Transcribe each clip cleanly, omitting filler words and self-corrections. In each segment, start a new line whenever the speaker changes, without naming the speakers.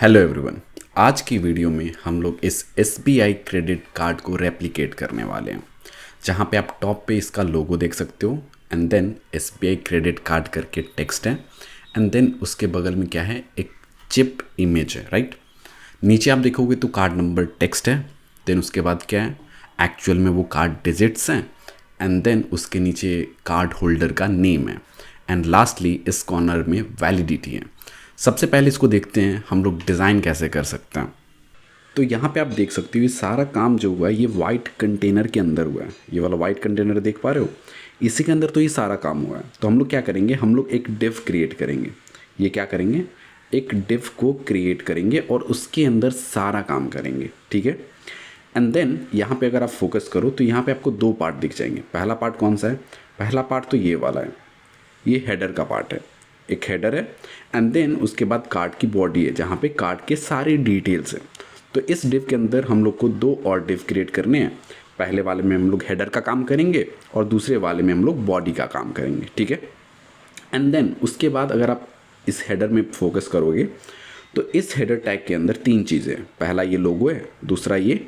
Hello everyone. आज की video में हम लोग इस SBI क्रेडिट कार्ड को रेप्लिकेट करने वाले हैं, जहां पे आप टॉप पे इसका लोगो देख सकते हो and then SBI credit card करके टेक्स्ट है एंड देन उसके बगल में क्या है, एक चिप इमेज है, राइट। नीचे आप देखोगे तो कार्ड नंबर टेक्स्ट है, देन उसके बाद क्या है, एक्चुअल में वो कार्ड डिजिट्स हैं एंड देन उसके नीचे कार्ड होल्डर का नेम है एंड लास्टली इस कॉर्नर में वैलिडिटी है। सबसे पहले इसको देखते हैं हम लोग डिज़ाइन कैसे कर सकते हैं। तो यहाँ पे आप देख सकते हो ये सारा काम जो हुआ है ये वाइट कंटेनर के अंदर हुआ है। ये वाला वाइट कंटेनर देख पा रहे हो, इसी के अंदर तो ये सारा काम हुआ है। तो हम लोग क्या करेंगे, हम लोग एक डिव क्रिएट करेंगे। ये क्या करेंगे, एक डिव को क्रिएट करेंगे और उसके अंदर सारा काम करेंगे, ठीक है। एंड देन यहाँ पे अगर आप फोकस करो तो यहाँ पे आपको दो पार्ट दिख जाएंगे। पहला पार्ट कौन सा है, पहला पार्ट तो ये वाला है, ये हेडर का पार्ट है, एक हेडर है एंड देन उसके बाद कार्ड की बॉडी है जहाँ पे कार्ड के सारे डिटेल्स हैं। तो इस डिव के अंदर हम लोग को दो और डिव क्रिएट करने हैं। पहले वाले में हम लोग हेडर का काम करेंगे और दूसरे वाले में हम लोग बॉडी का काम करेंगे, ठीक है। एंड देन उसके बाद अगर आप इस हेडर में फोकस करोगे तो इस हेडर टैग के अंदर तीन चीज़ें हैं। पहला ये लोगो है, दूसरा ये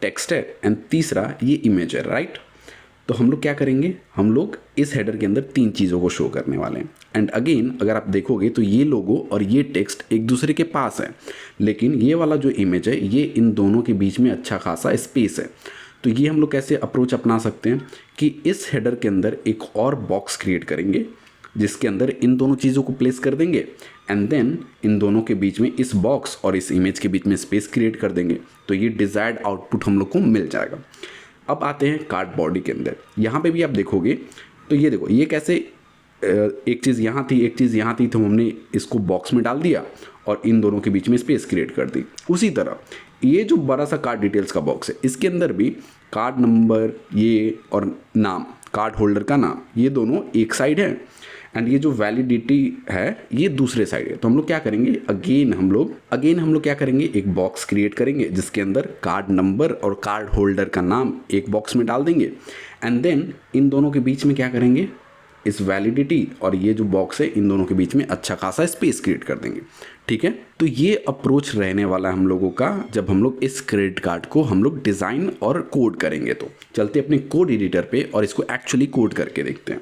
टेक्स्ट है एंड तीसरा ये इमेज है, राइट। तो हम लोग क्या करेंगे, हम लोग इस हेडर के अंदर तीन चीज़ों को शो करने वाले हैं। एंड अगेन अगर आप देखोगे तो ये लोगो और ये टेक्स्ट एक दूसरे के पास है, लेकिन ये वाला जो इमेज है ये इन दोनों के बीच में अच्छा खासा स्पेस है। तो ये हम लोग कैसे अप्रोच अपना सकते हैं कि इस हेडर के अंदर एक और बॉक्स क्रिएट करेंगे जिसके अंदर इन दोनों चीज़ों को प्लेस कर देंगे एंड देन इन दोनों के बीच में इस बॉक्स और इस इमेज के बीच में स्पेस क्रिएट कर देंगे। तो ये डिज़ायर्ड आउटपुट हम लोग को मिल जाएगा। अब आते हैं कार्ड बॉडी के अंदर। यहाँ पे भी आप देखोगे तो ये देखो, ये कैसे एक चीज़ यहाँ थी एक चीज़ यहाँ थी, तो हमने इसको बॉक्स में डाल दिया और इन दोनों के बीच में स्पेस क्रिएट कर दी। उसी तरह ये जो बड़ा सा कार्ड डिटेल्स का बॉक्स है इसके अंदर भी कार्ड नंबर ये और नाम, कार्ड होल्डर का नाम, ये दोनों एक साइड है एंड ये जो वैलिडिटी है ये दूसरे साइड है। तो हम लोग क्या करेंगे, अगेन हम लोग क्या करेंगे, एक बॉक्स क्रिएट करेंगे जिसके अंदर कार्ड नंबर और कार्ड होल्डर का नाम एक बॉक्स में डाल देंगे एंड देन इन दोनों के बीच में क्या करेंगे, इस वैलिडिटी और ये जो बॉक्स है इन दोनों के बीच में अच्छा खासा स्पेस क्रिएट कर देंगे, ठीक है। तो ये अप्रोच रहने वाला है हम लोगों का जब हम लोग इस क्रेडिट कार्ड को हम लोग डिज़ाइन और कोड करेंगे। तो चलते अपने कोड एडिटर पे और इसको एक्चुअली कोड करके देखते हैं।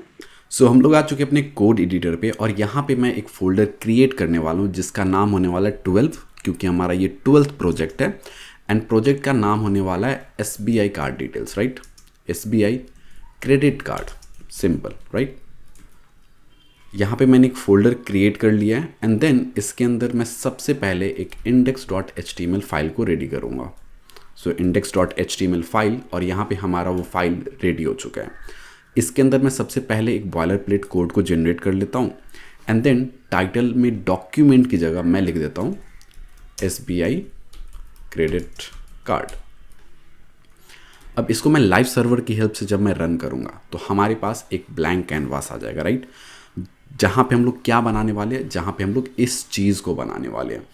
सो हम लोग आ चुके अपने कोड एडिटर पे और यहाँ पे मैं एक फ़ोल्डर क्रिएट करने वाला हूँ जिसका नाम होने वाला है 12, क्योंकि हमारा ये 12th प्रोजेक्ट है एंड प्रोजेक्ट का नाम होने वाला है SBI card details, right. SBI credit card, simple, right. यहाँ पे मैंने एक फ़ोल्डर क्रिएट कर लिया है एंड देन इसके अंदर मैं सबसे पहले एक index.html फाइल को रेडी करूँगा। सो index.html फाइल, और यहाँ पे हमारा वो फाइल रेडी हो चुका है। इसके अंदर मैं सबसे पहले एक बॉयलर प्लेट कोड को जनरेट कर लेता हूँ एंड देन टाइटल में डॉक्यूमेंट की जगह मैं लिख देता हूँ SBI क्रेडिट कार्ड। अब इसको मैं लाइव सर्वर की हेल्प से जब मैं रन करूँगा तो हमारे पास एक ब्लैंक कैनवास आ जाएगा, राइट, जहाँ पे हम लोग क्या बनाने वाले हैं, जहाँ पे हम लोग इस चीज़ को बनाने वाले हैं।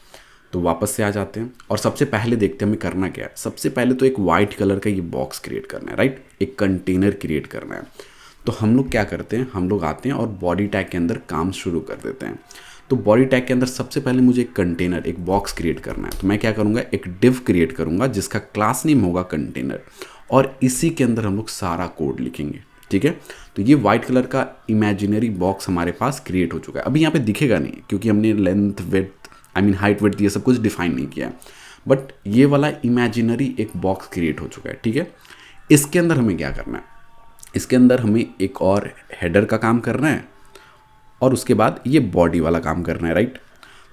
तो वापस से आ जाते हैं और सबसे पहले देखते हैं हमें करना क्या है। सबसे पहले तो एक वाइट कलर का ये बॉक्स क्रिएट करना है, राइट, एक कंटेनर क्रिएट करना है। तो हम लोग क्या करते हैं, हम लोग आते हैं और बॉडी टैग के अंदर काम शुरू कर देते हैं। तो बॉडी टैग के अंदर सबसे पहले मुझे एक कंटेनर, एक बॉक्स क्रिएट करना है। तो मैं क्या करूँगा, एक डिव क्रिएट करूँगा जिसका क्लास नेम होगा कंटेनर और इसी के अंदर हम लोग सारा कोड लिखेंगे, ठीक है। तो ये वाइट कलर का इमेजिनरी बॉक्स हमारे पास क्रिएट हो चुका है। अभी यहाँ पे दिखेगा नहीं क्योंकि हमने लेंथ विड्थ हाइट विड्थ ये सब कुछ डिफाइन नहीं किया है, बट ये वाला इमेजिनरी एक बॉक्स क्रिएट हो चुका है, ठीक है। इसके अंदर हमें क्या करना है, इसके अंदर हमें एक और हेडर का काम करना है और उसके बाद ये बॉडी वाला काम करना है, राइट।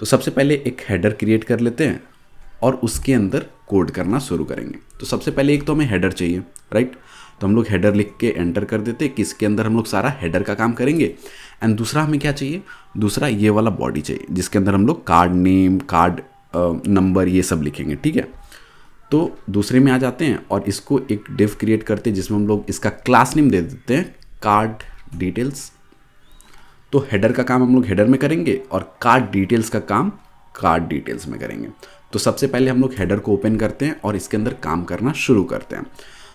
तो सबसे पहले एक हेडर क्रिएट कर लेते हैं और उसके अंदर कोड करना शुरू करेंगे। तो सबसे पहले एक तो हमें हेडर चाहिए, राइट। तो हम लोग हेडर लिख के एंटर कर देते हैं कि इसके अंदर हम लोग सारा हेडर का काम करेंगे एंड दूसरा हमें क्या चाहिए, दूसरा ये वाला बॉडी चाहिए जिसके अंदर हम लोग कार्ड नेम, कार्ड नंबर ये सब लिखेंगे, ठीक है। तो दूसरे में आ जाते हैं और इसको एक डिव क्रिएट करते हैं जिसमें हम लोग इसका क्लास नेम दे देते हैं कार्ड डिटेल्स। तो हेडर का काम हम लोग हेडर में करेंगे और कार्ड डिटेल्स का काम कार्ड डिटेल्स में करेंगे। तो सबसे पहले हम लोग हेडर को ओपन करते हैं और इसके अंदर काम करना शुरू करते हैं।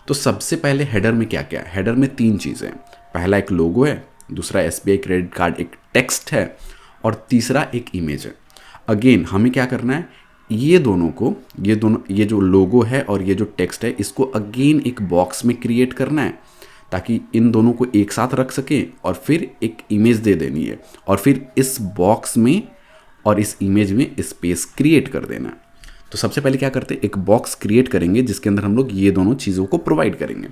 तो सबसे पहले हेडर में क्या क्या है, हेडर में तीन चीज़ें हैं। पहला एक लोगो है, दूसरा SBI क्रेडिट कार्ड एक टेक्स्ट है और तीसरा एक इमेज है। अगेन हमें क्या करना है, ये जो लोगो है और ये जो टेक्स्ट है, इसको अगेन एक बॉक्स में क्रिएट करना है ताकि इन दोनों को एक साथ रख सकें, और फिर एक इमेज दे देनी है, और फिर इस बॉक्स में और इस इमेज में स्पेस क्रिएट कर देना है। तो सबसे पहले क्या करते हैं, एक बॉक्स क्रिएट करेंगे जिसके अंदर हम लोग ये दोनों चीज़ों को प्रोवाइड करेंगे।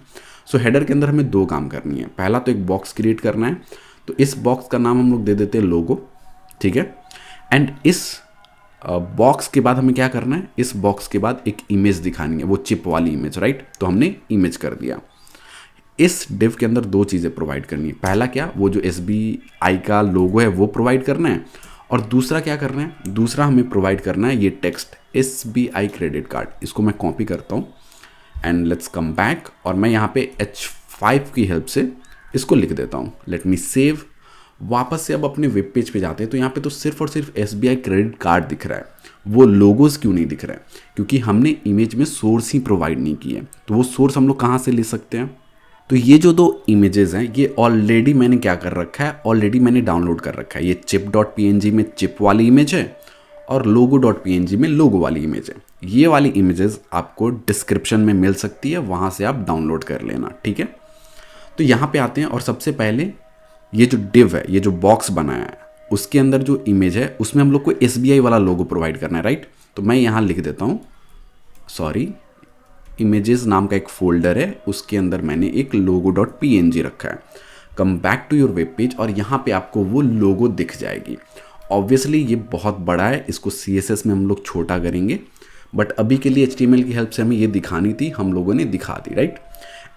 सो हेडर के अंदर हमें दो काम करनी है। पहला तो एक बॉक्स क्रिएट करना है, तो इस बॉक्स का नाम हम लोग दे देते हैं लोगो, ठीक है। एंड इस बॉक्स के बाद हमें क्या करना है, इस बॉक्स के बाद एक इमेज दिखानी है, वो चिप वाली इमेज, राइट। तो हमने इमेज कर दिया। इस डिव के अंदर दो चीज़ें प्रोवाइड करनी है। पहला क्या, वो जो SBI का लोगो है वो प्रोवाइड करना है, और दूसरा क्या करना है, दूसरा हमें प्रोवाइड करना है ये टेक्स्ट SBI क्रेडिट कार्ड। इसको मैं कॉपी करता हूँ एंड लेट्स कम बैक, और मैं यहाँ पे H5 की हेल्प से इसको लिख देता हूँ। Let me save. वापस से अब अपने वेब पेज पे जाते हैं, तो यहाँ पे तो सिर्फ और सिर्फ SBI क्रेडिट कार्ड दिख रहा है, वो लोगोस क्यों नहीं दिख रहा है, क्योंकि हमने इमेज में सोर्स ही प्रोवाइड नहीं किया है। तो वो सोर्स हम लोग कहाँ से ले सकते हैं, तो ये जो दो इमेजेस हैं ये ऑलरेडी मैंने क्या कर रखा है, ऑलरेडी मैंने डाउनलोड कर रखा है। ये chip.png में चिप वाली इमेज है और logo.png में लोगो वाली इमेज है। ये वाली इमेजेस आपको डिस्क्रिप्शन में मिल सकती है, वहाँ से आप डाउनलोड कर लेना, ठीक है। तो यहाँ पे आते हैं, और सबसे पहले ये जो डिव है, ये जो बॉक्स बनाया है, उसके अंदर जो इमेज है उसमें हम लोग को SBI वाला लोगो प्रोवाइड करना है, राइट। तो मैं यहाँ लिख देता हूँ, सॉरी, इमेजेस नाम का एक फोल्डर है, उसके अंदर मैंने एक logo.png रखा है। Come back to your web page, और यहाँ पे आपको वो लोगो दिख जाएगी। ऑब्वियसली ये बहुत बड़ा है, इसको CSS में हम लोग छोटा करेंगे, बट अभी के लिए HTML की हेल्प से हमें ये दिखानी थी, हम लोगों ने दिखा दी, राइट।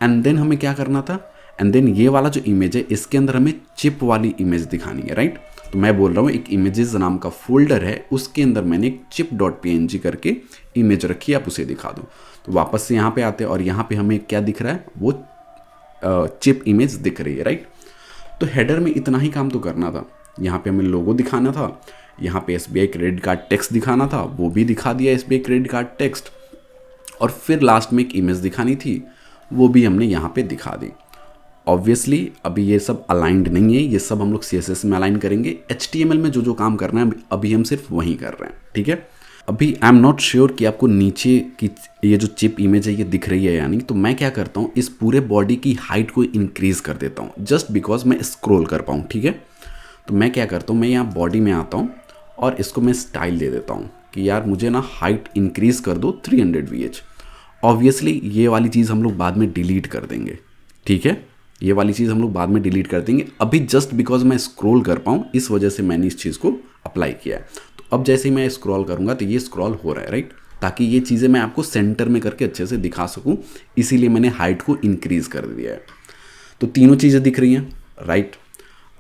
एंड देन हमें क्या करना था, एंड देन ये वाला जो इमेज है इसके अंदर हमें चिप वाली इमेज दिखानी है, राइट। तो मैं बोल रहा हूँ एक इमेजेस नाम का फोल्डर है, उसके अंदर मैंने एक chip.png करके इमेज रखी, आप उसे दिखा दो। तो वापस से यहाँ पे आते हैं, और यहाँ पे हमें क्या दिख रहा है, वो चिप इमेज दिख रही है, राइट। तो हेडर में इतना ही काम तो करना था। यहाँ पे हमें लोगो दिखाना था, यहाँ पे SBI क्रेडिट कार्ड टेक्स्ट दिखाना था, वो भी दिखा दिया SBI क्रेडिट कार्ड टेक्स्ट, और फिर लास्ट में एक इमेज दिखानी थी, वो भी हमने यहाँ पे दिखा दी। ऑब्वियसली अभी ये सब अलाइंड नहीं है, ये सब हम लोग CSS में अलाइन करेंगे। HTML में जो जो काम करना है अभी हम सिर्फ वहीं कर रहे हैं, ठीक है। अभी आई एम नॉट श्योर कि आपको नीचे की ये जो चिप इमेज है ये दिख रही है या नहीं। तो मैं क्या करता हूँ, इस पूरे बॉडी की हाइट को इंक्रीज कर देता हूँ, जस्ट बिकॉज मैं स्क्रॉल कर पाऊँ, ठीक है। तो मैं क्या करता हूँ, मैं यहाँ बॉडी में आता हूँ और इसको मैं स्टाइल दे देता हूँ कि यार मुझे ना हाइट इंक्रीज कर दो 300 VH। ऑब्वियसली ये वाली चीज़ हम लोग बाद में डिलीट कर देंगे, ठीक है। ये वाली चीज़ हम लोग बाद में डिलीट कर देंगे। अभी जस्ट बिकॉज मैं स्क्रॉल कर पाऊँ इस वजह से मैंने इस चीज़ को अप्लाई किया है। तो अब जैसे ही मैं स्क्रॉल करूँगा तो ये स्क्रॉल हो रहा है, राइट, ताकि ये चीज़ें मैं आपको सेंटर में करके अच्छे से दिखा सकूँ, इसीलिए मैंने हाइट को इंक्रीज़ कर दिया है। तो तीनों चीज़ें दिख रही हैं, राइट।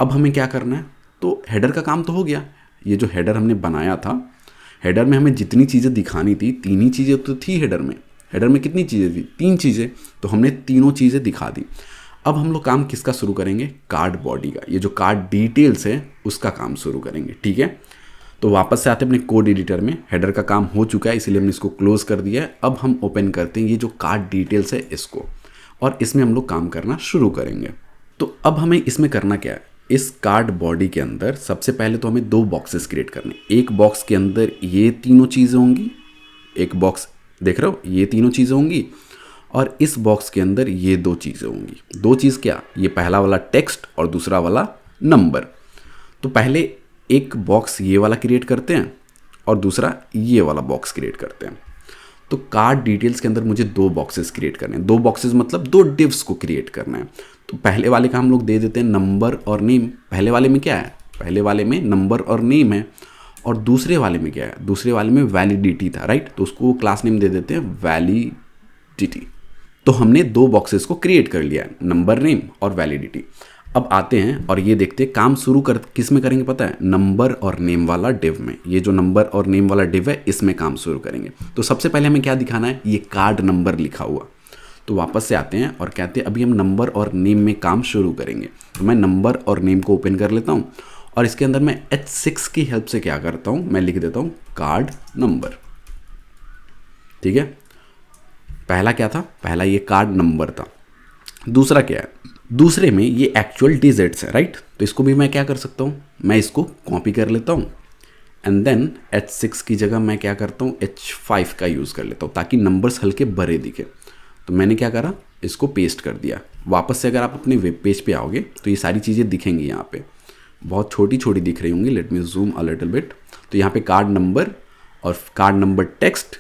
अब हमें क्या करना है, तो हेडर का काम तो हो गया। ये जो हेडर हमने बनाया था, हेडर में हमें जितनी चीज़ें दिखानी थी, तीन ही चीज़ें तो थी हेडर में। हेडर में कितनी चीज़ें थी, 3 चीज़ें, तो हमने तीनों चीज़ें दिखा दी। अब हम लोग काम किसका शुरू करेंगे, कार्ड बॉडी का, ये जो कार्ड डिटेल्स है उसका काम शुरू करेंगे, ठीक है। तो वापस से आते हैं अपने कोड एडिटर में। हेडर का काम हो चुका है इसीलिए हमने इसको क्लोज कर दिया है। अब हम ओपन करते हैं ये जो कार्ड डिटेल्स है इसको, और इसमें हम लोग काम करना शुरू करेंगे। तो अब हमें इसमें करना क्या है, इस कार्ड बॉडी के अंदर सबसे पहले तो हमें 2 बॉक्सेस क्रिएट करने। एक बॉक्स के अंदर ये तीनों चीज़ें होंगी, एक बॉक्स देख रहे हो ये तीनों चीज़ें होंगी, और इस बॉक्स के अंदर ये 2 चीज़ें होंगी। 2 चीज़ क्या, ये पहला वाला टेक्स्ट और दूसरा वाला नंबर। तो पहले एक बॉक्स ये वाला क्रिएट करते हैं और दूसरा ये वाला बॉक्स क्रिएट करते हैं। तो कार्ड डिटेल्स के अंदर मुझे 2 बॉक्सेस क्रिएट करने हैं। 2 बॉक्सेस मतलब 2 डिव्स को क्रिएट करना है। तो पहले वाले का हम लोग दे देते हैं नंबर और नेम। पहले वाले में क्या है, पहले वाले में नंबर और नेम है, और दूसरे वाले में क्या है, दूसरे वाले में वैलिडिटी था, राइट। तो उसको क्लास नेम दे देते हैं वैलिडिटी। तो हमने 2 बॉक्सेस को क्रिएट कर लिया, नंबर, नेम और वैलिडिटी। अब आते हैं और ये देखते हैं काम शुरू कर किस में करेंगे, पता है, नंबर और नेम वाला डिव में। ये जो नंबर और नेम वाला डिव है इसमें काम शुरू करेंगे। तो सबसे पहले हमें क्या दिखाना है, ये कार्ड नंबर लिखा हुआ। तो वापस से आते हैं और कहते हैं अभी हम नंबर और नेम में काम शुरू करेंगे। तो मैं नंबर और नेम को ओपन कर लेता हूँ, और इसके अंदर मैं H6 की हेल्प से क्या करता हूँ, मैं लिख देता हूँ कार्ड नंबर, ठीक है। पहला क्या था, पहला ये कार्ड नंबर था। दूसरा क्या है, दूसरे में ये एक्चुअल डिजिट्स है, राइट। तो इसको भी मैं क्या कर सकता हूँ, मैं इसको कॉपी कर लेता हूँ एंड देन H6 की जगह मैं क्या करता हूँ H5 का यूज़ कर लेता हूँ ताकि नंबर्स हल्के बड़े दिखे। तो मैंने क्या करा, इसको पेस्ट कर दिया। वापस से अगर आप अपने वेब पेज पे आओगे तो ये सारी चीज़ें दिखेंगी यहाँ पे, बहुत छोटी छोटी दिख रही होंगी। Let me zoom a little bit. तो यहाँ पे कार्ड नंबर और card number text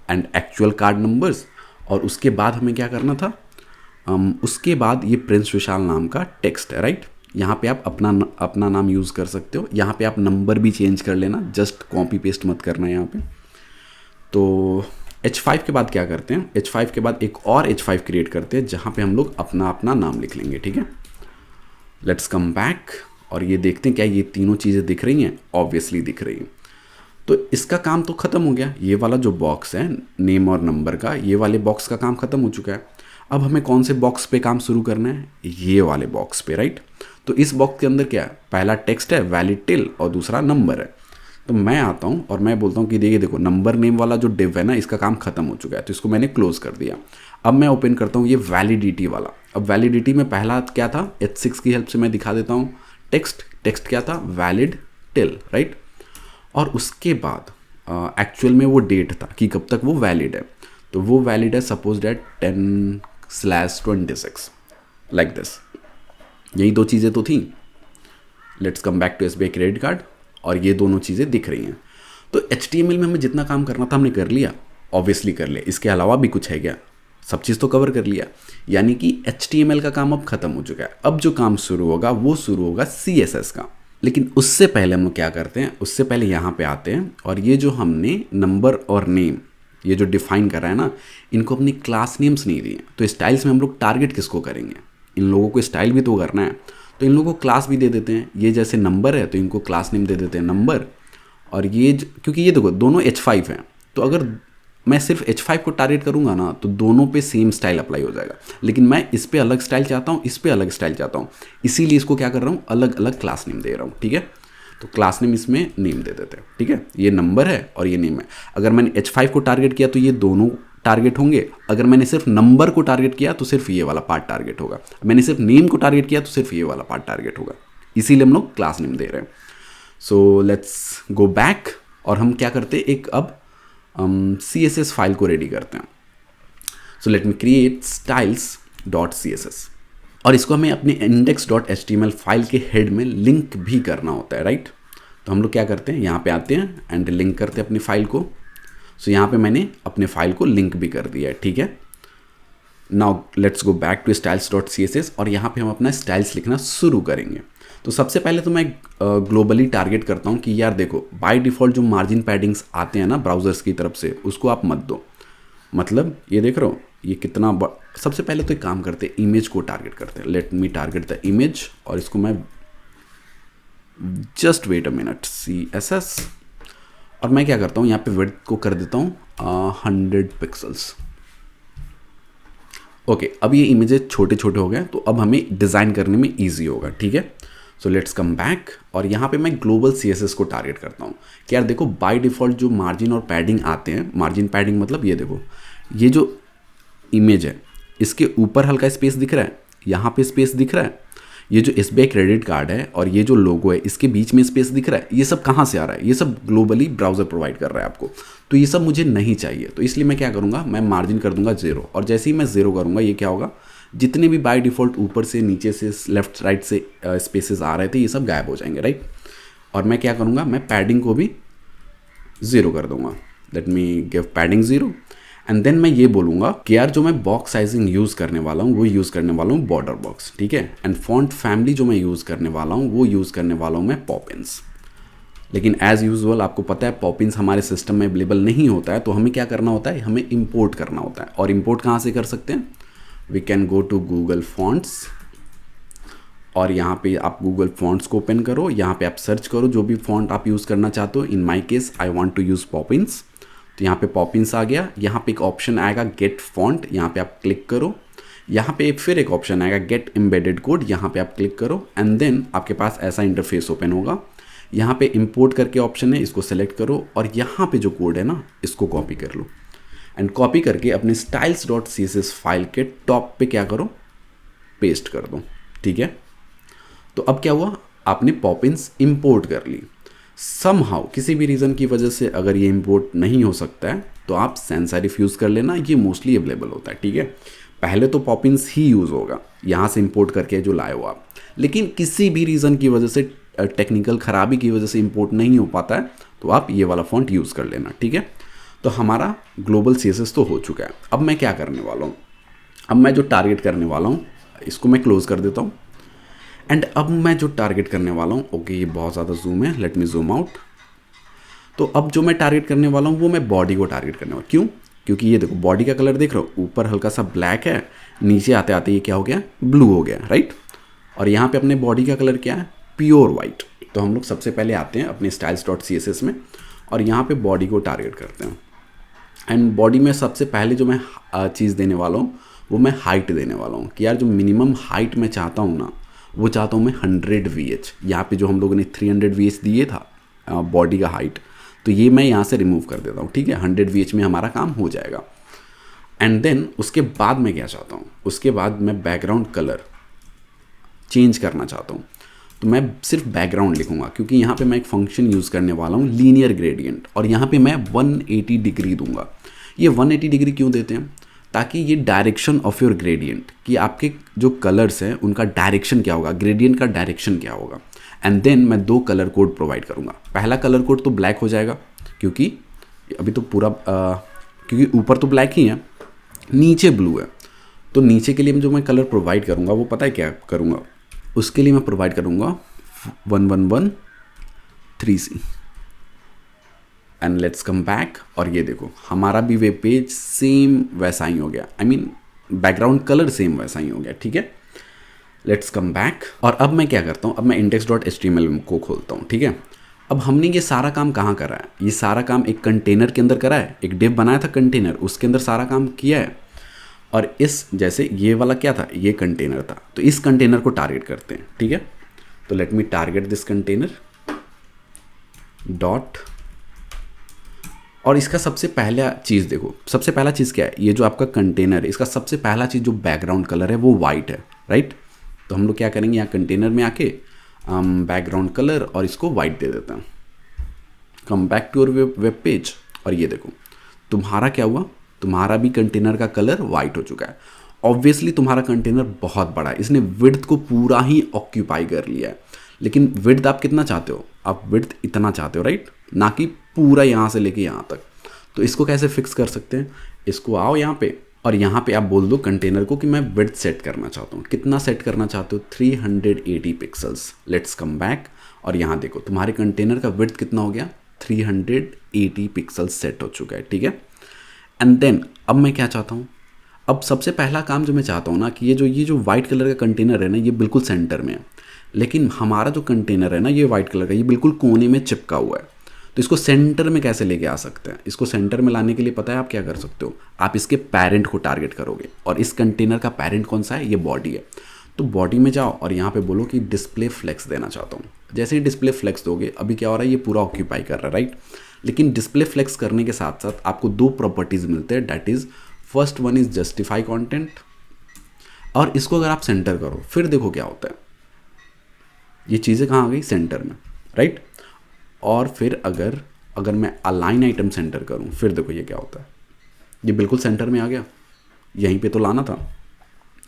and actual card numbers, और उसके बाद हमें क्या करना था, उसके बाद ये प्रिंस विशाल नाम का टेक्स्ट है, राइट। यहाँ पे आप अपना नाम यूज़ कर सकते हो। यहाँ पे आप नंबर भी चेंज कर लेना, जस्ट कॉपी पेस्ट मत करना यहाँ पे। तो H5 के बाद क्या करते हैं, H5 के बाद एक और H5 क्रिएट करते हैं जहाँ पे हम लोग अपना अपना नाम लिख लेंगे, ठीक है। लेट्स कम बैक और ये देखते हैं क्या ये तीनों चीज़ें दिख रही हैं। ऑब्वियसली दिख रही हैं। तो इसका काम तो ख़त्म हो गया। ये वाला जो बॉक्स है नेम और नंबर का, ये वाले बॉक्स का काम ख़त्म हो चुका है। अब हमें कौन से बॉक्स पे काम शुरू करना है, ये वाले बॉक्स पे, राइट। तो इस बॉक्स के अंदर क्या है, पहला टेक्स्ट है वैलिड टिल और दूसरा नंबर है। तो मैं आता हूँ और मैं बोलता हूँ कि देखिए देखो नंबर नेम वाला जो डिव है ना, इसका काम खत्म हो चुका है, तो इसको मैंने क्लोज कर दिया। अब मैं ओपन करता हूँ ये वैलिडिटी वाला। अब वैलिडिटी में पहला क्या था, H6 की हेल्प से मैं दिखा देता हूँ। टेक्स्ट क्या था, वैलिड टिल, राइट। और उसके बाद एक्चुअल में वो डेट था कि कब तक वो वैलिड है। तो वो वैलिड है सपोज डेट 10/26 लाइक दिस। यही दो चीज़ें तो थी। Let's come back to SBI credit card और ये दोनों चीज़ें दिख रही हैं। तो HTML में हमें जितना काम करना था हमने कर लिया, ऑब्वियसली कर लिया। इसके अलावा भी कुछ है क्या, सब चीज़ तो कवर कर लिया। यानी कि HTML का काम अब खत्म हो चुका है। अब जो काम शुरू होगा वो शुरू होगा CSS का। लेकिन उससे पहले हम क्या करते हैं, उससे पहले यहाँ पे आते हैं और ये जो हमने नंबर और नेम ये जो डिफाइन करा है ना, इनको अपनी क्लास नेम्स नहीं दिए। तो स्टाइल्स में हम लोग टारगेट किसको करेंगे, इन लोगों को स्टाइल भी तो करना है। तो इन लोगों को क्लास भी दे देते हैं। ये जैसे नंबर है तो इनको क्लास नेम दे देते हैं नंबर। और ये क्योंकि ये देखो दोनों H5 हैं, तो अगर मैं सिर्फ H5 को टारगेट करूंगा ना तो दोनों पे सेम स्टाइल अप्लाई हो जाएगा। लेकिन मैं इस पे अलग स्टाइल चाहता हूँ, इस पे अलग स्टाइल चाहता हूँ, इसीलिए इसको क्या कर रहा हूँ, अलग अलग क्लास नेम दे रहा हूँ, ठीक है। तो क्लास नेम इसमें नेम दे देते हैं, ठीक है। ये नंबर है और ये नेम है। अगर मैंने H5 को टारगेट किया तो ये दोनों टारगेट होंगे। अगर मैंने सिर्फ नंबर को टारगेट किया तो सिर्फ ये वाला पार्ट टारगेट होगा। मैंने सिर्फ नेम को टारगेट किया तो सिर्फ ये वाला पार्ट टारगेट होगा। इसीलिए हम लोग क्लास नेम दे रहे हैं। सो लेट्स गो बैक और हम क्या करते हैं, एक अब CSS फाइल को रेडी करते हैं। So let me create styles.css और इसको हमें अपने index.html फाइल के हेड में लिंक भी करना होता है, राइट। तो हम लोग क्या करते हैं, यहाँ पे आते हैं एंड लिंक करते हैं अपनी फाइल को। सो यहाँ पे मैंने अपने फाइल को लिंक भी कर दिया है, ठीक है। Now let's go back to styles.css और यहाँ पे हम अपना स्टाइल्स लिखना शुरू करेंगे। तो सबसे पहले तो मैं ग्लोबली टारगेट करता हूँ कि यार देखो बाय डिफ़ॉल्ट जो मार्जिन पैडिंग्स आते हैं ना ब्राउज़र्स की तरफ से, उसको आप मत दो। मतलब ये देख रहे हो ये कितना सबसे पहले तो एक काम करते हैं, इमेज को टारगेट करते हैं। Let me target the image और इसको मैं just wait a minute CSS और मैं क्या करता हूँ, यहाँ पे विड्थ को कर देता हूँ 100 पिक्सल्स। ओके, अब ये इमेजेस छोटे छोटे हो गए तो अब हमें डिज़ाइन करने में ईजी होगा, ठीक है। सो लेट्स कम बैक और यहाँ पे मैं ग्लोबल CSS को टारगेट करता हूँ कि यार देखो बाय डिफ़ॉल्ट जो मार्जिन और पैडिंग आते हैं, मार्जिन पैडिंग मतलब ये देखो ये जो इमेज है इसके ऊपर हल्का स्पेस दिख रहा है, यहाँ पे स्पेस दिख रहा है, ये जो SBI क्रेडिट कार्ड है और ये जो लोगो है इसके बीच में स्पेस दिख रहा है। ये सब कहाँ से आ रहा है, ये सब ग्लोबली ब्राउज़र प्रोवाइड कर रहा है आपको। तो ये सब मुझे नहीं चाहिए, तो इसलिए मैं क्या करूँगा, मैं मार्जिन कर दूंगा 0 और जैसे ही मैं 0 करूँगा ये क्या होगा, जितने भी बाय डिफ़ॉल्ट ऊपर से नीचे से लेफ्ट राइट से स्पेसेस आ रहे थे ये सब गायब हो जाएंगे, राइट। और मैं क्या करूँगा, मैं पैडिंग को भी 0 कर दूंगा। Let me give padding 0 and then मैं ये बोलूँगा कि यार जो मैं बॉक्स साइजिंग यूज़ करने वाला हूँ वो यूज़ करने वाला हूँ बॉर्डर बॉक्स, ठीक है। एंड फॉन्ट फैमिली जो मैं यूज़ करने वाला हूँ वो यूज़ करने वाला हूँ मैं पॉपिंस। लेकिन एज़ यूजुअल आपको पता है पॉपिंस हमारे सिस्टम में अवेलेबल नहीं होता है, तो हमें क्या करना होता है, हमें इंपोर्ट करना होता है। और इंपोर्ट कहाँ से कर सकते हैं, we can go to Google fonts और यहाँ पे आप गूगल फॉन्ट्स को ओपन करो, यहाँ पे आप सर्च करो जो भी फॉन्ट आप यूज़ करना चाहते हो। In my case I want to use Poppins, तो यहाँ पे पॉपिंस आ गया। यहाँ पे एक ऑप्शन आएगा गेट फॉन्ट, यहाँ पे आप क्लिक करो। यहाँ पे फिर एक ऑप्शन आएगा गेट एम्बेडेड कोड, यहाँ पे आप क्लिक करो एंड देन आपके पास ऐसा इंटरफेस ओपन होगा। यहाँ पे इंपोर्ट करके ऑप्शन है, इसको सेलेक्ट करो और यहाँ पे जो कोड है ना इसको कॉपी कर लो एंड कॉपी करके अपने styles.css फाइल के टॉप पे क्या करो, पेस्ट कर दो, ठीक है। तो अब क्या हुआ, आपने पॉपिंस इंपोर्ट कर ली। समहाउ किसी भी रीज़न की वजह से अगर ये इंपोर्ट नहीं हो सकता है तो आप सैंस सेरिफ यूज़ कर लेना, ये मोस्टली अवेलेबल होता है, ठीक है। पहले तो पॉपिंस ही यूज़ होगा यहाँ से इंपोर्ट करके जो लाए हो आप, लेकिन किसी भी रीज़न की वजह से, टेक्निकल ख़राबी की वजह से इंपोर्ट नहीं हो पाता है तो आप ये वाला फॉन्ट यूज़ कर लेना, ठीक है। तो हमारा ग्लोबल CSS तो हो चुका है। अब मैं क्या करने वाला हूँ, अब मैं जो टारगेट करने वाला हूँ इसको मैं क्लोज़ कर देता हूँ। एंड अब मैं जो टारगेट करने वाला हूँ, ओके ये बहुत ज़्यादा जूम है, लेट मी जूम आउट। तो अब जो मैं टारगेट करने वाला हूँ वो मैं बॉडी को टारगेट करने वाला हूँ। क्यों? क्योंकि ये देखो बॉडी का कलर देख रहे हो, ऊपर हल्का सा ब्लैक है, नीचे आते आते ये क्या हो गया, ब्लू हो गया, राइट। और यहाँ पे अपने बॉडी का कलर क्या है, प्योर वाइट। तो हम लोग सबसे पहले आते हैं अपने styles.css में और यहाँ पे बॉडी को टारगेट करते हैं। एंड बॉडी में सबसे पहले जो मैं चीज़ देने वाला हूँ वो मैं हाइट देने वाला हूँ कि यार जो मिनिमम हाइट मैं चाहता हूँ ना, वो चाहता हूँ मैं 100 VH। यहाँ पे जो हम लोगों ने 300 VH दिए था बॉडी का हाइट, तो ये मैं यहाँ से रिमूव कर देता हूँ, ठीक है। 100 VH में हमारा काम हो जाएगा। एंड देन उसके बाद मैं क्या चाहता हूँ, उसके बाद मैं बैकग्राउंड कलर चेंज करना चाहता हूँ। तो मैं सिर्फ बैकग्राउंड लिखूंगा क्योंकि यहाँ पे मैं एक फंक्शन यूज़ करने वाला हूँ लीनियर ग्रेडियंट, और यहाँ पे मैं 180 डिग्री दूंगा। ये 180 डिग्री क्यों देते हैं, ताकि ये डायरेक्शन ऑफ योर ग्रेडियंट, कि आपके जो कलर्स हैं उनका डायरेक्शन क्या होगा, ग्रेडियंट का डायरेक्शन क्या होगा। एंड देन मैं 2 कलर कोड प्रोवाइड करूँगा। पहला कलर कोड तो ब्लैक हो जाएगा क्योंकि अभी तो पूरा क्योंकि ऊपर तो ब्लैक ही है, नीचे ब्लू है। तो नीचे के लिए जो मैं कलर प्रोवाइड करूँगा वो पता है क्या करूँगा, उसके लिए मैं प्रोवाइड करूँगा 1113C। And let's come back, और ये देखो हमारा भी वेब पेज सेम वैसा ही हो गया, I mean background colour same वैसा ही हो गया, ठीक है। लेट्स कम बैक, और अब मैं क्या करता हूँ, अब मैं index.html को खोलता हूँ, ठीक है। अब हमने ये सारा काम कहाँ करा है, ये सारा काम एक कंटेनर के अंदर करा है, एक डिव बनाया था कंटेनर, उसके अंदर सारा काम किया है। और इस जैसे ये वाला क्या था, ये कंटेनर था, तो इस कंटेनर को टारगेट करते हैं, ठीक है। तो late me target this container dot, और इसका सबसे पहला चीज़ देखो, सबसे पहला चीज़ क्या है, ये जो आपका कंटेनर है इसका सबसे पहला चीज़ जो बैकग्राउंड कलर है वो वाइट है, राइट। तो हम लोग क्या करेंगे, यहाँ कंटेनर में आके बैकग्राउंड कलर और इसको वाइट दे देते हैं। Come back to your web page, और ये देखो तुम्हारा क्या हुआ, तुम्हारा भी कंटेनर का कलर वाइट हो चुका है। ऑब्वियसली तुम्हारा कंटेनर बहुत बड़ा है, इसने विड्थ को पूरा ही ऑक्यूपाई कर लिया है। लेकिन विड्थ आप कितना चाहते हो, आप विड्थ इतना चाहते हो, राइट, ना कि पूरा यहाँ से लेके यहाँ तक। तो इसको कैसे फिक्स कर सकते हैं, इसको आओ यहाँ पे और यहाँ पे आप बोल दो कंटेनर को कि मैं विड्थ सेट करना चाहता हूँ। कितना सेट करना चाहते हो, 380 पिक्सल्स। लेट्स कम बैक, और यहाँ देखो तुम्हारे कंटेनर का विड्थ कितना हो गया, 380 पिक्सल्स सेट हो चुका है, ठीक है। एंड देन अब मैं क्या चाहता हूँ, अब सबसे पहला काम जो मैं चाहता हूँ ना कि ये जो वाइट कलर का कंटेनर है ना, ये बिल्कुल सेंटर में है। लेकिन हमारा जो कंटेनर है ना, ये वाइट कलर का, ये बिल्कुल कोने में चिपका हुआ है। तो इसको सेंटर में कैसे लेके आ सकते हैं, इसको सेंटर में लाने के लिए पता है आप क्या कर सकते हो, आप इसके पेरेंट को टारगेट करोगे। और इस कंटेनर का पेरेंट कौन सा है, ये बॉडी है। तो बॉडी में जाओ और यहाँ पे बोलो कि डिस्प्ले फ्लेक्स देना चाहता हूँ। जैसे ही डिस्प्ले फ्लेक्स दोगे, अभी क्या हो रहा है, ये पूरा ऑक्यूपाई कर रहा है, राइट। लेकिन डिस्प्ले फ्लेक्स करने के साथ साथ आपको 2 प्रॉपर्टीज़ मिलते हैं, that is first one is justify content, और इसको अगर आप सेंटर करो फिर देखो क्या होता है, ये चीज़ें कहाँ आ गई, सेंटर में, राइट। और फिर अगर मैं अलाइन आइटम सेंटर करूँ, फिर देखो ये क्या होता है, ये बिल्कुल सेंटर में आ गया, यहीं पे तो लाना था।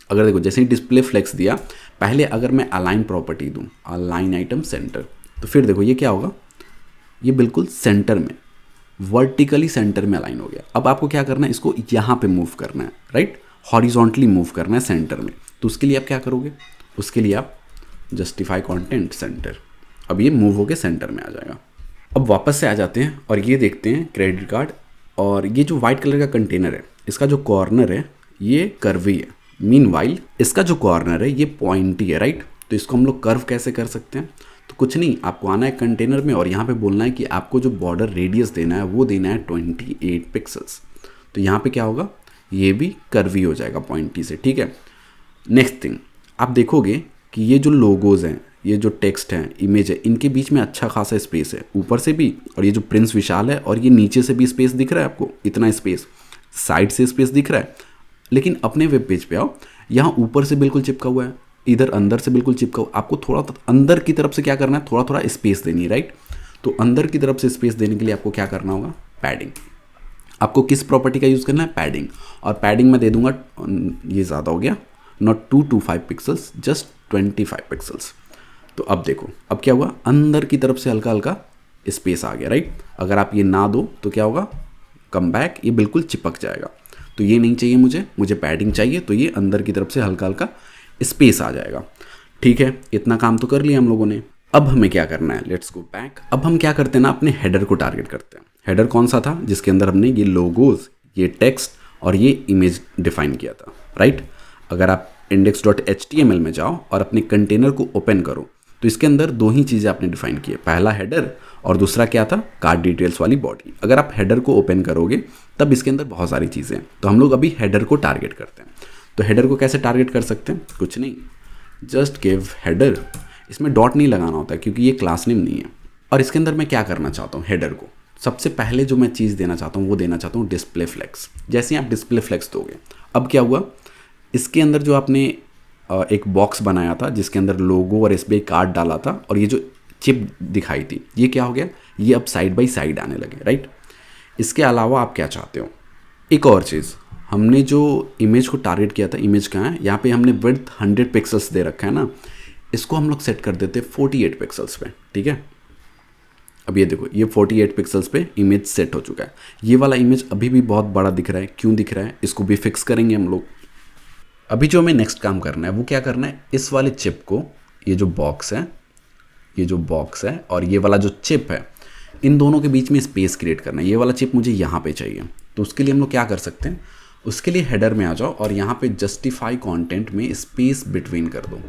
अगर देखो जैसे ही डिस्प्ले फ्लेक्स दिया, पहले अगर मैं अलाइन प्रॉपर्टी दूँ, अलाइन आइटम सेंटर, तो फिर देखो ये क्या होगा, ये बिल्कुल सेंटर में, वर्टिकली सेंटर में अलाइन हो गया। अब आपको क्या करना है, इसको यहाँ पे मूव करना है, राइट, हॉरिजॉन्टली मूव करना है सेंटर में। तो उसके लिए आप क्या करोगे, उसके लिए आप जस्टिफाई कंटेंट सेंटर, अब ये मूव होके सेंटर में आ जाएगा। अब वापस से आ जाते हैं और ये देखते हैं क्रेडिट कार्ड, और ये जो वाइट कलर का कंटेनर है, इसका जो कॉर्नर है ये कर्वी है, मीनवाइल इसका जो कॉर्नर है ये पॉइंटी है, राइट। तो इसको हम लोग कर्व कैसे कर सकते हैं, तो कुछ नहीं, आपको आना है कंटेनर में और यहाँ पे बोलना है कि आपको जो बॉर्डर रेडियस देना है वो देना है 28 पिक्सल्स। तो यहाँ पे क्या होगा, ये भी कर्वी हो जाएगा पॉइंटी से, ठीक है। नेक्स्ट थिंग, आप देखोगे कि ये जो लोगोज हैं, ये जो टेक्स्ट हैं, इमेज है, इनके बीच में अच्छा खासा स्पेस है, ऊपर से भी, और ये जो प्रिंस विशाल है, और ये नीचे से भी स्पेस दिख रहा है आपको, इतना स्पेस, साइड से स्पेस दिख रहा है। लेकिन अपने वेब पेज पे आओ, यहाँ ऊपर से बिल्कुल चिपका हुआ है, इधर अंदर से बिल्कुल चिपका हुआ, आपको थोड़ा अंदर की तरफ से क्या करना है, थोड़ा थोड़ा स्पेस देनी है, राइट। तो अंदर की तरफ से स्पेस देने के लिए आपको क्या करना होगा, पैडिंग। आपको किस प्रॉपर्टी का यूज़ करना है, पैडिंग। और पैडिंग मैं दे दूंगा, ये ज़्यादा हो गया, नॉट 225 पिक्सल्स, जस्ट 25 पिक्सल्स। तो अब देखो, अब क्या हुआ, अंदर की तरफ से हल्का हल्का स्पेस आ गया, राइट। अगर आप ये ना दो तो क्या होगा, कम बैक, ये बिल्कुल चिपक जाएगा। तो ये नहीं चाहिए मुझे पैडिंग चाहिए, तो ये अंदर की तरफ से हल्का हल्का स्पेस आ जाएगा। ठीक है, इतना काम तो कर लिया हम लोगों ने। अब हमें क्या करना है, लेट्स गो बैक। अब हम क्या करते हैं ना, अपने हेडर को टारगेट करते हैं। हेडर कौन सा था, जिसके अंदर हमने ये लोगोज, ये टेक्स्ट और ये इमेज डिफाइन किया था, राइट। अगर आप index.html में जाओ और अपने कंटेनर को ओपन करो तो इसके अंदर दो ही चीज़ें आपने डिफाइन की है, पहला हेडर और दूसरा क्या था, कार्ड डिटेल्स वाली बॉडी। अगर आप हेडर को ओपन करोगे तब इसके अंदर बहुत सारी चीज़ें हैं। तो हम लोग अभी हेडर को टारगेट करते हैं। तो हेडर को कैसे टारगेट कर सकते हैं, कुछ नहीं, जस्ट गिव हेडर। इसमें डॉट नहीं लगाना होता है क्योंकि ये क्लास नेम नहीं है। और इसके अंदर मैं क्या करना चाहता हूँ, हेडर को सबसे पहले जो मैं चीज़ देना चाहता हूँ वो देना चाहता हूँ डिस्प्ले फ्लेक्स। जैसे ही आप डिस्प्ले फ्लेक्स दोगे, अब क्या हुआ, इसके अंदर जो आपने एक बॉक्स बनाया था जिसके अंदर लोगो और एसबीआई कार्ड डाला था और ये जो चिप दिखाई थी, ये क्या हो गया, ये अब साइड बाई साइड आने लगे, राइट। इसके अलावा आप क्या चाहते हो, एक और चीज़, हमने जो इमेज को टारगेट किया था, इमेज कहाँ है, यहाँ पे हमने विड्थ 100 पिक्सल्स दे रखा है ना, इसको हम लोग सेट कर देते 48 पिक्सल्स पे, ठीक है। अब ये देखो, ये 48 पिक्सल्स पे इमेज सेट हो चुका है। ये वाला इमेज अभी भी बहुत बड़ा दिख रहा है, क्यों दिख रहा है, इसको भी फिक्स करेंगे हम लोग। अभी जो हमें नेक्स्ट काम करना है वो क्या करना है, इस वाले चिप को, ये जो बॉक्स है, ये जो बॉक्स है और ये वाला जो चिप है, इन दोनों के बीच में स्पेस क्रिएट करना है। ये वाला चिप मुझे यहाँ पे चाहिए, तो उसके लिए हम लोग क्या कर सकते हैं, उसके लिए हेडर में आ जाओ और यहाँ पे जस्टिफाई कंटेंट में स्पेस बिटवीन कर दो।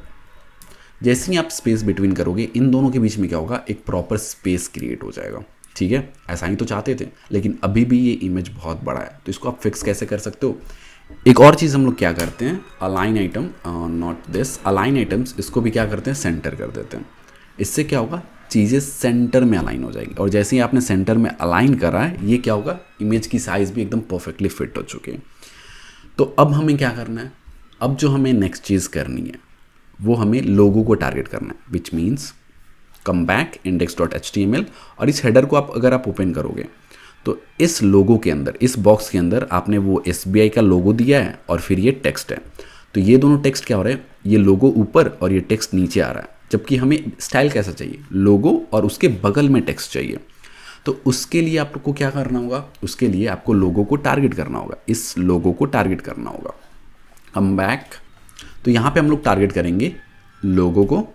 जैसे ही आप स्पेस बिटवीन करोगे, इन दोनों के बीच में क्या होगा, एक प्रॉपर स्पेस क्रिएट हो जाएगा, ठीक है। ऐसा ही तो चाहते थे, लेकिन अभी भी ये इमेज बहुत बड़ा है, तो इसको आप फिक्स कैसे कर सकते हो। एक और चीज़ हम लोग क्या करते हैं, align item, not this, align items, इसको भी क्या करते हैं, सेंटर कर देते हैं। इससे क्या होगा, चीज़ें सेंटर में अलाइन हो जाएगी। और जैसे ही आपने सेंटर में अलाइन करा है, ये क्या होगा, इमेज की साइज़ भी एकदम परफेक्टली फिट हो चुकी है। तो अब हमें क्या करना है, अब जो हमें नेक्स्ट चीज़ करनी है वो हमें लोगो को टारगेट करना है, which means come back index.html। और इस हेडर को अगर आप ओपन करोगे तो इस लोगो के अंदर, इस बॉक्स के अंदर आपने वो एसबीआई का लोगो दिया है और फिर ये टेक्स्ट है। तो ये दोनों टेक्स्ट क्या हो रहे हैं, ये लोगो ऊपर और ये टेक्स्ट नीचे आ रहा है। जबकि हमें स्टाइल कैसा चाहिए, लोगो और उसके बगल में टेक्स्ट चाहिए। तो उसके लिए आपको क्या करना होगा, उसके लिए आपको लोगो को टारगेट करना होगा, इस लोगो को टारगेट करना होगा। कम बैक, तो यहाँ पे हम लोग टारगेट करेंगे लोगो को,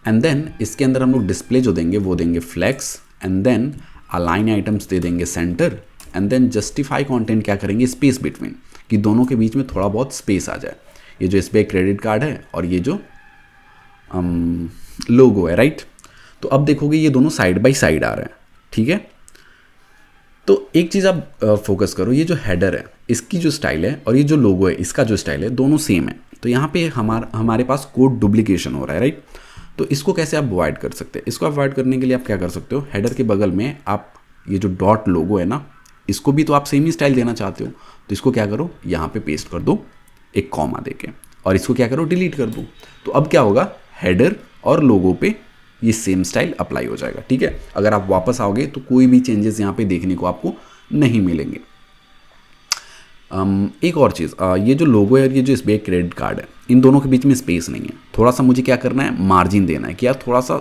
एंड देन इसके अंदर हम लोग डिस्प्ले जो देंगे वो देंगे flex, and then align items दे देंगे center, and then justify content क्या करेंगे, स्पेस बिटवीन, कि दोनों के बीच में थोड़ा बहुत स्पेस आ जाए। ये जो एसबीआई क्रेडिट कार्ड है और ये जो लोगो है, राइट। तो अब देखोगे ये दोनों साइड बाई साइड आ रहे हैं, ठीक है। तो एक चीज़ आप फोकस करो, ये जो हेडर है इसकी जो स्टाइल है और ये जो लोगो है इसका जो स्टाइल है, दोनों सेम है। तो यहाँ पे हमारे पास कोड डुप्लीकेशन हो रहा है, राइट। तो इसको कैसे आप अवॉइड कर सकते हैं, इसको अवॉइड करने के लिए आप क्या कर सकते हो, हेडर के बगल में आप ये जो डॉट लोगो है ना, इसको भी तो आप सेम ही स्टाइल देना चाहते हो, तो इसको क्या करो, यहाँ पे पेस्ट कर दो एक कॉमा देके, और इसको क्या करो, डिलीट कर दो। तो अब क्या होगा, हेडर और लोगो पे ये सेम स्टाइल अप्लाई हो जाएगा, ठीक है। अगर आप वापस आओगे तो कोई भी चेंजेस यहाँ पे देखने को आपको नहीं मिलेंगे। एक और चीज़, ये जो लोगो है और ये जो एसबीआई क्रेडिट कार्ड है, इन दोनों के बीच में स्पेस नहीं है। थोड़ा सा मुझे क्या करना है, मार्जिन देना है कि यार थोड़ा सा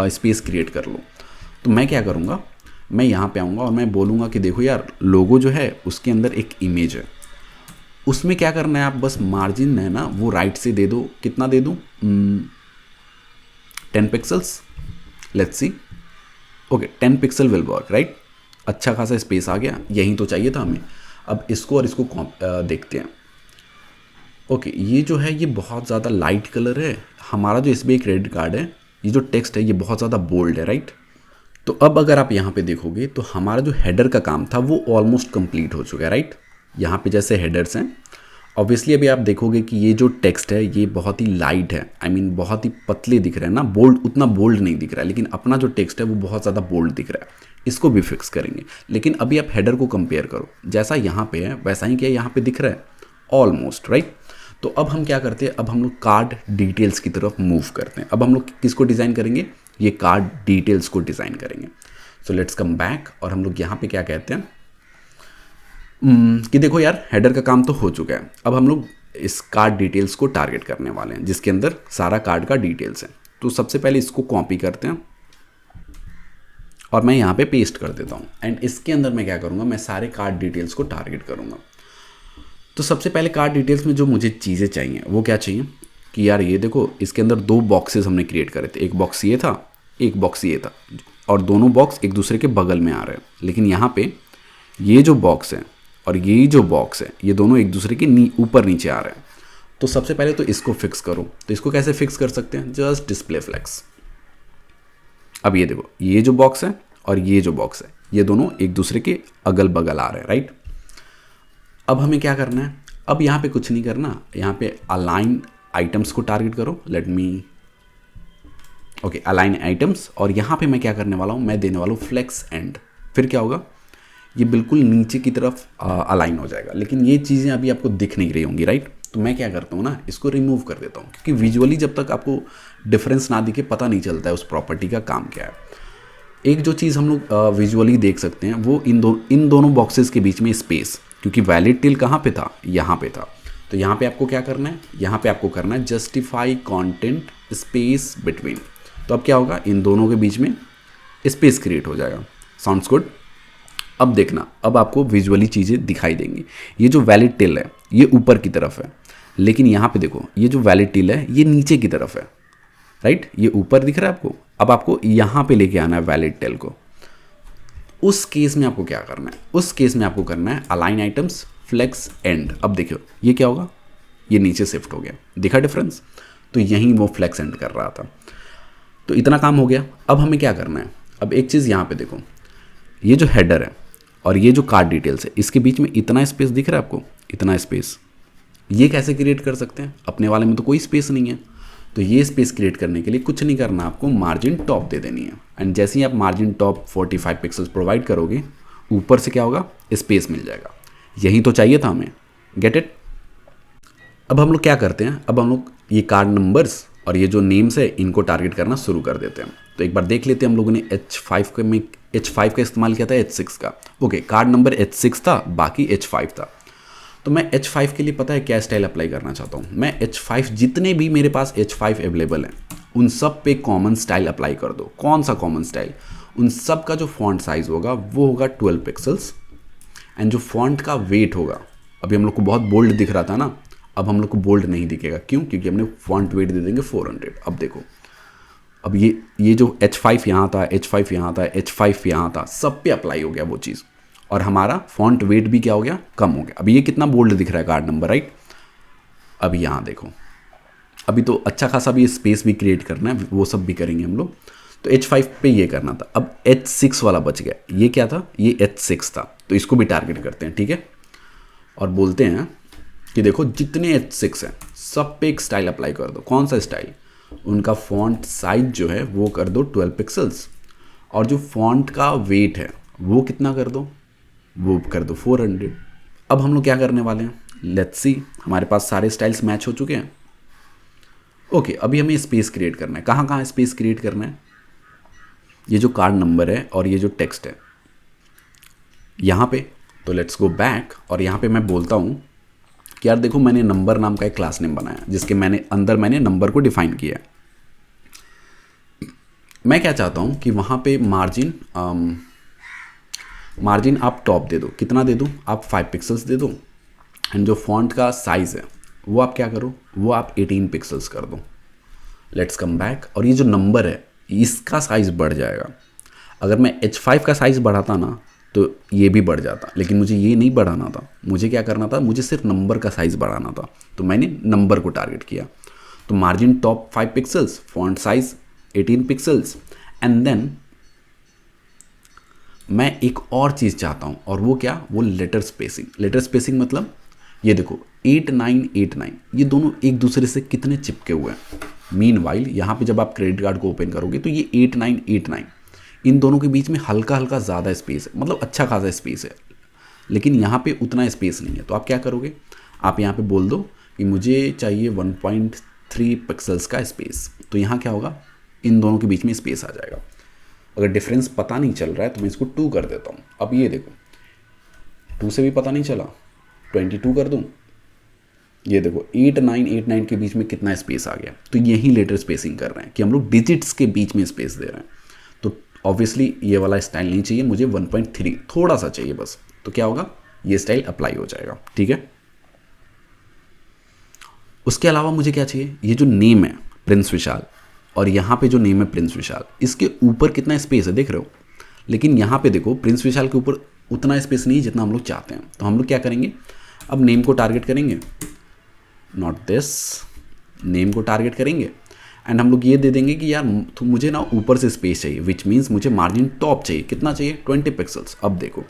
स्पेस क्रिएट कर लो। तो मैं क्या करूँगा, मैं यहाँ पे आऊँगा और मैं बोलूँगा कि देखो यार, लोगो जो है उसके अंदर एक इमेज है, उसमें क्या करना है, आप बस मार्जिन है ना वो राइट से दे दो। कितना दे दूँ, 10 pixels, let's see. Okay, 10 pixel will work, right. अच्छा खासा स्पेस आ गया, यही तो चाहिए था हमें। अब इसको और इसको देखते हैं। ओके, ये जो है ये बहुत ज़्यादा लाइट कलर है। हमारा जो एसबीआई क्रेडिट कार्ड है, ये जो टेक्स्ट है ये बहुत ज़्यादा बोल्ड है, राइट। तो अब अगर आप यहाँ पे देखोगे तो हमारा जो हेडर का काम था वो ऑलमोस्ट कंप्लीट हो चुका है, राइट। यहाँ पे जैसे हेडर्स हैं, ऑब्वियसली अभी आप देखोगे कि ये जो टेक्स्ट है ये बहुत ही लाइट है, आई मीन बहुत ही पतले दिख रहे हैं ना, बोल्ड उतना बोल्ड नहीं दिख रहा है। लेकिन अपना जो टेक्स्ट है वो बहुत ज़्यादा बोल्ड दिख रहा है, इसको भी फिक्स करेंगे। लेकिन अभी आप हेडर को कंपेयर करो, जैसा यहाँ पे है वैसा ही क्या यहाँ पे दिख रहा है ऑलमोस्ट, राइट। तो अब हम क्या करते हैं, अब हम लोग कार्ड डिटेल्स की तरफ मूव करते हैं। अब हम लोग किसको डिज़ाइन करेंगे, ये कार्ड डिटेल्स को डिज़ाइन करेंगे। सो लेट्स कम बैक और हम लोग यहाँ पे क्या कहते हैं कि देखो यार हेडर का काम तो हो चुका है, अब हम लोग इस कार्ड डिटेल्स को टारगेट करने वाले हैं जिसके अंदर सारा कार्ड का डिटेल्स है। तो सबसे पहले इसको कॉपी करते हैं और मैं यहाँ पे पेस्ट कर देता हूँ एंड इसके अंदर मैं क्या करूँगा, मैं सारे कार्ड डिटेल्स को टारगेट करूँगा। तो सबसे पहले कार्ड डिटेल्स में जो मुझे चीज़ें चाहिए वो क्या चाहिए कि यार ये देखो इसके अंदर 2 बॉक्सेस हमने क्रिएट करे थे, एक बॉक्स ये था, एक बॉक्स ये था और दोनों बॉक्स एक दूसरे के बगल में आ रहे हैं। लेकिन यहाँ पे ये जो बॉक्स है और ये जो बॉक्स है ये दोनों एक दूसरे के ऊपर नीचे आ रहे हैं। तो सबसे पहले तो इसको फिक्स करो। तो इसको कैसे फिक्स कर सकते हैं, जस्ट डिस्प्ले फ्लेक्स। अब ये देखो ये जो बॉक्स है और ये जो बॉक्स है ये दोनों एक दूसरे के अगल बगल आ रहे हैं, राइट। अब हमें क्या करना है, अब यहाँ पे कुछ नहीं करना, यहाँ पे अलाइन आइटम्स को टारगेट करो। Let me okay align items और यहाँ पे मैं क्या करने वाला हूँ, मैं देने वाला हूँ फ्लेक्स एंड। फिर क्या होगा, ये बिल्कुल नीचे की तरफ अलाइन हो जाएगा। लेकिन ये चीज़ें अभी आपको दिख नहीं रही होंगी, राइट। तो मैं क्या करता हूँ ना, इसको रिमूव कर देता हूँ क्योंकि विजुअली जब तक आपको डिफरेंस ना दिखे पता नहीं चलता है उस प्रॉपर्टी का काम क्या है। एक जो चीज़ हम लोग विजुअली देख सकते हैं वो इन दोनों बॉक्सेस के बीच में स्पेस, क्योंकि वैलिड टिल कहाँ पे था, यहाँ पे था। तो यहाँ पे आपको क्या करना है, यहाँ पे आपको करना है जस्टिफाई कंटेंट स्पेस बिटवीन। तो अब क्या होगा, इन दोनों के बीच में स्पेस क्रिएट हो जाएगा। Sounds good. अब देखना, अब आपको विजुअली चीज़ें दिखाई देंगी। ये जो वैलिड टिल है ये ऊपर की तरफ है, लेकिन यहाँ पे देखो ये जो वैलिड टिल है ये नीचे की तरफ है, राइट। ये ऊपर दिख रहा है आपको। अब आपको यहाँ पे लेके आना है वैलिड टिल को। उस केस में आपको क्या करना है, उस केस में आपको करना है अलाइन आइटम्स फ्लेक्स एंड। अब देखो ये क्या होगा, ये नीचे शिफ्ट हो गया, दिखा डिफरेंस। तो यहीं वो फ्लेक्स एंड कर रहा था। तो इतना काम हो गया। अब हमें क्या करना है, अब एक चीज़ यहाँ पे देखो, ये जो हेडर है और ये जो कार्ड डिटेल्स है इसके बीच में इतना स्पेस दिख रहा है आपको, इतना स्पेस। ये कैसे क्रिएट कर सकते हैं, अपने वाले में तो कोई स्पेस नहीं है। तो ये स्पेस क्रिएट करने के लिए कुछ नहीं करना, आपको मार्जिन टॉप दे देनी है। एंड जैसे ही आप मार्जिन टॉप 45 पिक्सल्स प्रोवाइड करोगे, ऊपर से क्या होगा, स्पेस मिल जाएगा। यही तो चाहिए था हमें, गेट इट। अब हम लोग क्या करते हैं, अब हम लोग ये कार्ड नंबर्स और ये जो नेम्स है इनको टारगेट करना शुरू कर देते हैं। तो एक बार देख लेते हैं, हम लोगों ने H5 का इस्तेमाल किया था H6 का। ओके, कार्ड नंबर H6 था, बाकी H5 था। तो मैं H5 के लिए पता है क्या स्टाइल अप्लाई करना चाहता हूँ, मैं H5 जितने भी मेरे पास H5 अवेलेबल हैं उन सब पे कॉमन स्टाइल अप्लाई कर दो। कौन सा कॉमन स्टाइल, उन सब का जो फॉन्ट साइज होगा वो होगा 12 पिक्सल्स एंड जो फॉन्ट का वेट होगा, अभी हम लोग को बहुत बोल्ड दिख रहा था ना, अब हम लोग को बोल्ड नहीं दिखेगा। क्यों, क्योंकि हमने फॉन्ट वेट दे देंगे 400। अब देखो, अब ये जो H5 यहाँ था, H5 यहाँ था, H5 यहाँ था, सब पे अप्लाई हो गया वो चीज़ और हमारा फॉन्ट वेट भी क्या हो गया, कम हो गया। अभी ये कितना बोल्ड दिख रहा है कार्ड नंबर, राइट। अभी यहाँ देखो, अभी तो अच्छा खासा भी स्पेस भी क्रिएट करना है, वो सब भी करेंगे हम लोग। तो H5 पे ये करना था। अब H6 वाला बच गया, ये क्या था, ये H6 था। तो इसको भी टारगेट करते हैं, ठीक है। और बोलते हैं कि देखो जितने H6 हैं सब पे एक स्टाइल अप्लाई कर दो। कौन सा स्टाइल, उनका फॉन्ट साइज जो है वो कर दो 12 पिक्सल्स और जो फॉन्ट का वेट है वो कितना कर दो, वो कर दो 400। अब हम लोग क्या करने वाले हैं, लेट्स सी, हमारे पास सारे स्टाइल्स मैच हो चुके हैं। ओके, अभी हमें स्पेस क्रिएट करना है। कहाँ कहाँ स्पेस क्रिएट करना है, ये जो कार्ड नंबर है और ये जो टेक्स्ट है यहाँ पे। तो लेट्स गो बैक और यहाँ पे मैं बोलता हूँ कि यार देखो मैंने नंबर नाम का एक क्लास नेम बनाया जिसके अंदर मैंने नंबर को डिफाइन किया है। मैं क्या चाहता हूँ कि वहाँ पे मार्जिन आप टॉप दे दो। कितना दे दूँ, आप 5 पिक्सल्स दे दो एंड जो फॉन्ट का साइज़ है वो आप क्या करो, वो आप 18 पिक्सल्स कर दो। लेट्स कम बैक और ये जो नंबर है इसका साइज़ बढ़ जाएगा। अगर मैं H5 का साइज़ बढ़ाता ना तो ये भी बढ़ जाता, लेकिन मुझे ये नहीं बढ़ाना था। मुझे क्या करना था, मुझे सिर्फ नंबर का साइज़ बढ़ाना था। तो मैंने नंबर को टारगेट किया। तो margin top 5 pixels, font size 18 pixels and then मैं एक और चीज़ चाहता हूँ और वो क्या, वो लेटर स्पेसिंग। लेटर स्पेसिंग मतलब ये देखो 8989 ये दोनों एक दूसरे से कितने चिपके हुए हैं। मीनवाइल यहाँ पे जब आप क्रेडिट कार्ड को ओपन करोगे तो ये 8989 इन दोनों के बीच में हल्का हल्का ज़्यादा स्पेस है, मतलब अच्छा खासा स्पेस है, लेकिन यहाँ पे उतना स्पेस नहीं है। तो आप क्या करोगे, आप यहाँ पे बोल दो कि मुझे चाहिए 1.3 पिक्सल्स का स्पेस। तो यहाँ क्या होगा, इन दोनों के बीच में स्पेस आ जाएगा। अगर डिफरेंस पता नहीं चल रहा है तो मैं इसको 2 कर देता हूँ। अब ये देखो 2 से भी पता नहीं चला, 22 कर दूँ, ये देखो 8 9 के बीच में कितना स्पेस आ गया। तो यही लेटर स्पेसिंग कर रहे हैं कि हम लोग डिजिट्स के बीच में स्पेस दे रहे हैं। तो ऑब्वियसली ये वाला स्टाइल नहीं चाहिए मुझे, 1.3 थोड़ा सा चाहिए बस। तो क्या होगा, ये स्टाइल अप्लाई हो जाएगा, ठीक है। उसके अलावा मुझे क्या चाहिए, ये जो नेम है प्रिंस विशाल और यहाँ पे जो नेम है प्रिंस विशाल, इसके ऊपर कितना स्पेस है देख रहे हो। लेकिन यहाँ पे देखो प्रिंस विशाल के ऊपर उतना स्पेस नहीं जितना हम लोग चाहते हैं। तो हम लोग क्या करेंगे, अब नेम को टारगेट करेंगे, नॉट दिस, नेम को टारगेट करेंगे एंड हम लोग ये दे देंगे कि यार तो मुझे ना ऊपर से स्पेस चाहिए, विच मीन्स मुझे मार्जिन टॉप चाहिए। कितना चाहिए, 20 पिक्सल्स। अब देखो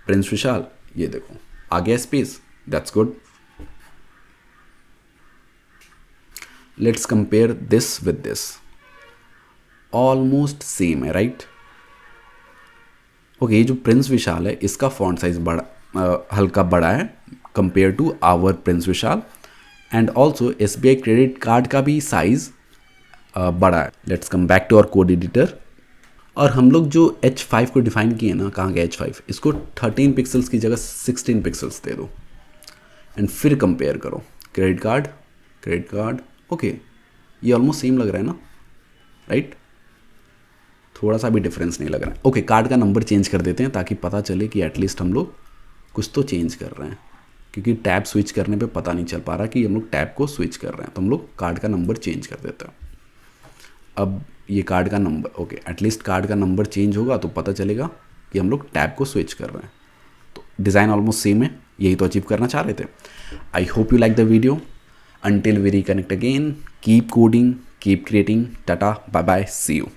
प्रिंस विशाल, ये देखो आ गया space, that's good. Let's compare this with this, almost same है राइट। ओके, ये जो प्रिंस विशाल है इसका फॉन्ट साइज बड़ा हल्का बड़ा है compare to our Prince Vishal, and also SBI credit card का भी साइज बड़ा है। Let's come back to our code editor और हम लोग जो H5 को डिफाइन किए ना, कहाँ गया H5, इसको 13 पिक्सल्स की जगह 16 पिक्सल्स दे दो एंड फिर कंपेयर करो क्रेडिट कार्ड। ओके, ये ऑलमोस्ट सेम लग रहा है ना राइट, थोड़ा सा भी डिफरेंस नहीं लग रहा है। ओके, कार्ड का नंबर चेंज कर देते हैं ताकि पता चले कि एटलीस्ट हम लोग कुछ तो चेंज कर रहे हैं, क्योंकि टैब स्विच करने पे पता नहीं चल पा रहा कि हम लोग टैब को स्विच कर रहे हैं। तो हम लोग कार्ड का नंबर चेंज कर देते हैं। अब ये कार्ड का नंबर, ओके एटलीस्ट कार्ड का नंबर चेंज होगा तो पता चलेगा कि हम लोग टैब को स्विच कर रहे हैं। तो डिज़ाइन ऑलमोस्ट सेम है, यही तो अचीव करना चाह रहे थे। I hope you like the video. Until we reconnect again, keep coding, keep creating. Tata, bye bye, see you.